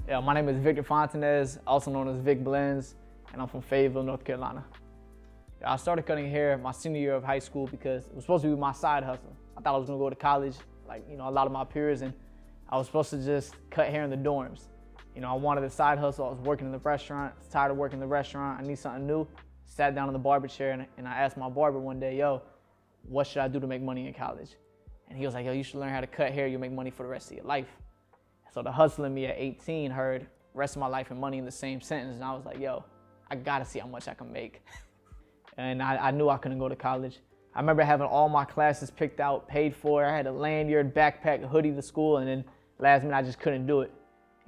Yeah, my name is Victor Fontanez, also known as Vic Blends, and I'm from Fayetteville, North Carolina. Yeah, I started cutting hair my senior year of high school because it was supposed to be my side hustle. I thought I was gonna go to college, like a lot of my peers, and I was supposed to just cut hair in the dorms. I wanted a side hustle. I was working in the restaurant. I was tired of working in the restaurant. I need something new. Sat down in the barber chair and I asked my barber one day, yo, what should I do to make money in college? And he was like, yo, you should learn how to cut hair. You'll make money for the rest of your life. So the hustle in me at 18 heard rest of my life and money in the same sentence. And I was like, yo, I gotta see how much I can make. And I knew I couldn't go to college. I remember having all my classes picked out, paid for. I had a lanyard, backpack, hoodie to school, and then last minute I just couldn't do it.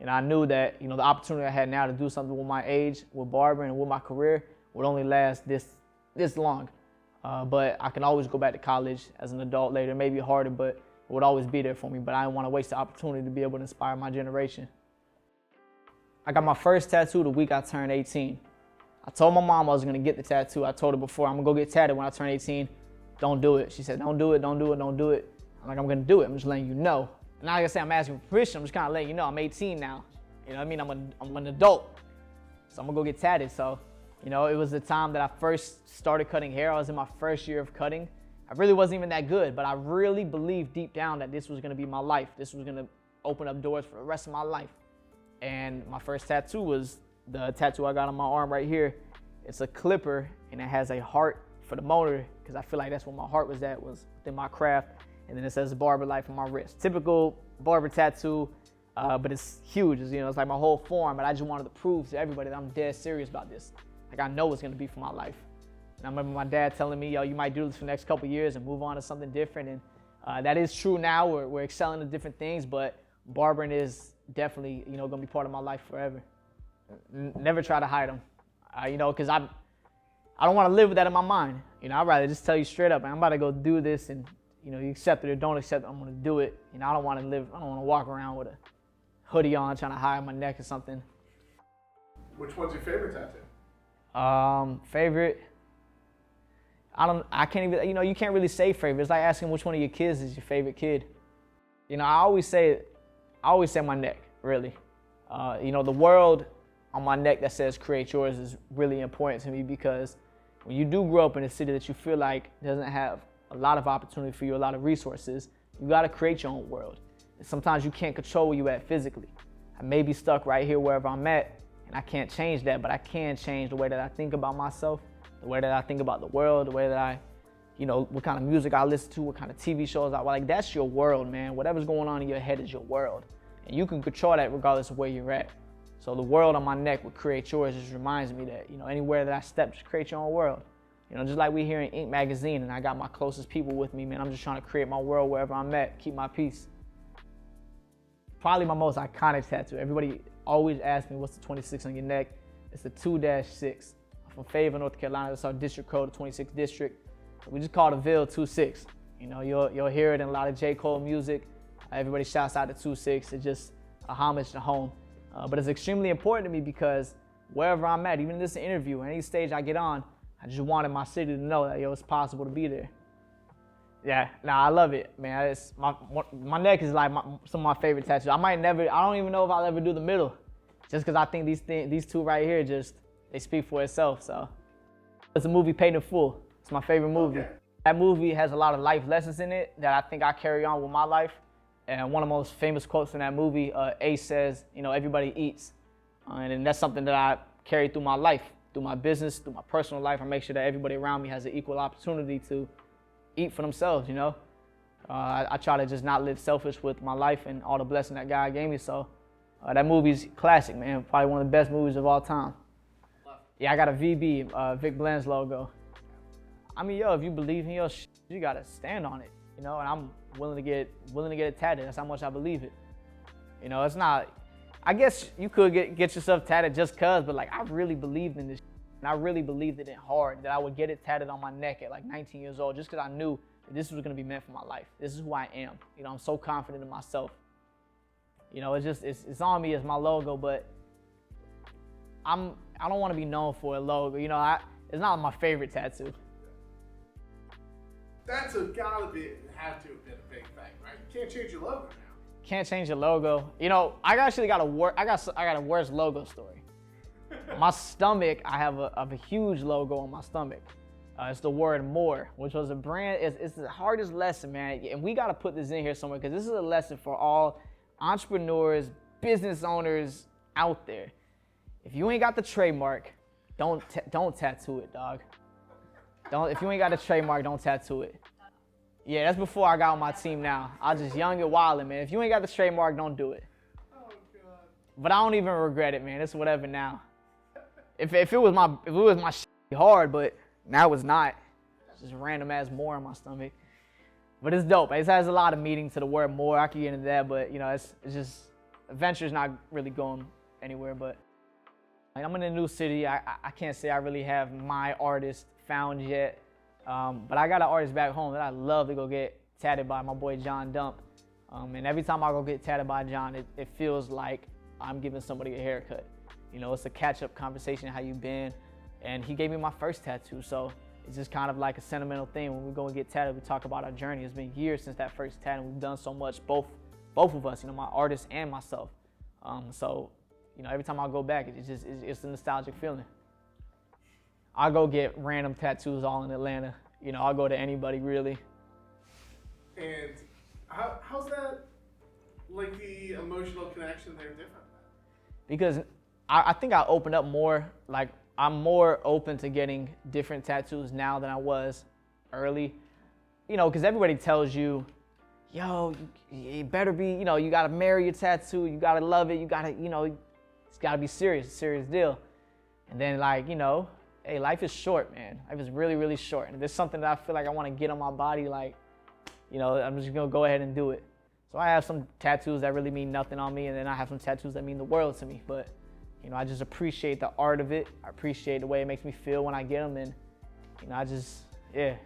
And I knew that the opportunity I had now to do something with my age, with barbering, and with my career would only last this long. But I can always go back to college as an adult later, maybe harder, but it would always be there for me. But I didn't want to waste the opportunity to be able to inspire my generation. I got my first tattoo the week I turned 18. I told my mom I was gonna get the tattoo. I told her before, I'm gonna go get tatted when I turn 18. Don't do it. She said, don't do it, don't do it, don't do it. I'm like, I'm gonna do it. I'm just letting you know. And not like I say I'm asking for permission, I'm just kind of letting you know I'm 18 now. You know what I mean? I'm an adult. So I'm gonna go get tatted. So, it was the time that I first started cutting hair. I was in my first year of cutting. I really wasn't even that good, but I really believed deep down that this was gonna be my life. This was gonna open up doors for the rest of my life. And my first tattoo was the tattoo I got on my arm right here. It's a clipper and it has a heart for the motor because I feel like that's where my heart was at, was within my craft. And then it says barber life on my wrist. Typical barber tattoo, but it's huge. It's like my whole form, but I just wanted to prove to everybody that I'm dead serious about this. Like I know it's gonna be for my life. And I remember my dad telling me, yo, you might do this for the next couple years and move on to something different. And that is true now. We're excelling at different things, but barbering is definitely, gonna be part of my life forever. Never try to hide them, because I don't want to live with that in my mind. I'd rather just tell you straight up, man, I'm about to go do this, and you accept it or don't accept it, I'm gonna do it. I don't want to walk around with a hoodie on trying to hide my neck or something. Which one's your favorite tattoo? Favorite, I can't even, you can't really say favorite. It's like asking which one of your kids is your favorite kid. I always say my neck, really. The world on my neck that says create yours is really important to me because when you do grow up in a city that you feel like doesn't have a lot of opportunity for you, a lot of resources, you gotta create your own world. And sometimes you can't control where you at physically. I may be stuck right here wherever I'm at, and I can't change that, but I can change the way that I think about myself, the way that I think about the world, the way that I, what kind of music I listen to, what kind of TV shows I like. That's your world, man. Whatever's going on in your head is your world. And you can control that regardless of where you're at. So the world on my neck would create yours just reminds me that, anywhere that I step, just create your own world. Just like we here in Inked magazine and I got my closest people with me, man, I'm just trying to create my world wherever I'm at, keep my peace. Probably my most iconic tattoo. Everybody always asks me, what's the 26 on your neck? It's the 2-6. I'm from Fayetteville, North Carolina. That's our district code, the 26th district. We just call it Ville 26. You'll hear it in a lot of J. Cole music. Everybody shouts out to 26. It's just a homage to home. But it's extremely important to me because wherever I'm at, even in this interview, any stage I get on, I just wanted my city to know that, it's possible to be there. Yeah, I love it, man. It's my neck is like some of my favorite tattoos. I don't even know if I'll ever do the middle, just because I think these two right here they speak for itself. So it's a movie, Paid in Full. It's my favorite movie. Okay. That movie has a lot of life lessons in it that I think I carry on with my life. And one of the most famous quotes in that movie, Ace says, everybody eats. And that's something that I carry through my life, through my business, through my personal life. I make sure that everybody around me has an equal opportunity to eat for themselves, I try to just not live selfish with my life and all the blessing that God gave me. So that movie's classic, man. Probably one of the best movies of all time. Yeah, I got a VB, Vic Blends logo. I mean, if you believe in your shit, you gotta stand on it, and I'm willing to get it tatted. That's how much I believe it. It's not, I guess you could get yourself tatted just cause, but like I really believed in this shit, and I really believed in it hard that I would get it tatted on my neck at like 19 years old just cause I knew that this was gonna be meant for my life. This is who I am. I'm so confident in myself. It's on me as my logo, but I don't want to be known for a logo. It's not my favorite tattoo. That's gotta have to have been a big thing, right? You can't change your logo now. Can't change your logo. You know, I actually got a worse logo story. My stomach, I have a huge logo on my stomach. It's the word more, which was a brand. It's the hardest lesson, man. And we got to put this in here somewhere because this is a lesson for all entrepreneurs, business owners out there. If you ain't got the trademark, don't tattoo it, dog. If you ain't got the trademark, don't tattoo it. Yeah, that's before I got on my team now. I was just young and wildin', man. If you ain't got the trademark, don't do it. Oh, God. But I don't even regret it, man. It's whatever now. If it was my shit hard, but now it's not. It's just random ass more in my stomach. But it's dope. It has a lot of meaning to the word more. I could get into that, but you know, it's just adventure's not really going anywhere. But like, I'm in a new city. I can't say I really have my artist found yet. But I got an artist back home that I love to go get tatted by, my boy John Dump. And every time I go get tatted by John, it feels like I'm giving somebody a haircut. You know, it's a catch-up conversation, how you been? And he gave me my first tattoo, so it's just kind of like a sentimental thing. When we go and get tatted, we talk about our journey. It's been years since that first tat, and we've done so much, both of us, you know, my artist and myself. So, you know, every time I go back, it's a nostalgic feeling. I'll go get random tattoos all in Atlanta. You know, I'll go to anybody, really. And how's that, like, the emotional connection there different? Because I think I opened up more. Like, I'm more open to getting different tattoos now than I was early. You know, because everybody tells you, yo, you better be, you know, you got to marry your tattoo. You got to love it. You got to, you know, it's got to be serious, a serious deal. And then, like, you know, hey, life is short, man. Life is really, really short. And if there's something that I feel like I want to get on my body, like, you know, I'm just going to go ahead and do it. So I have some tattoos that really mean nothing on me, and then I have some tattoos that mean the world to me. But, you know, I just appreciate the art of it. I appreciate the way it makes me feel when I get them, and, you know, yeah.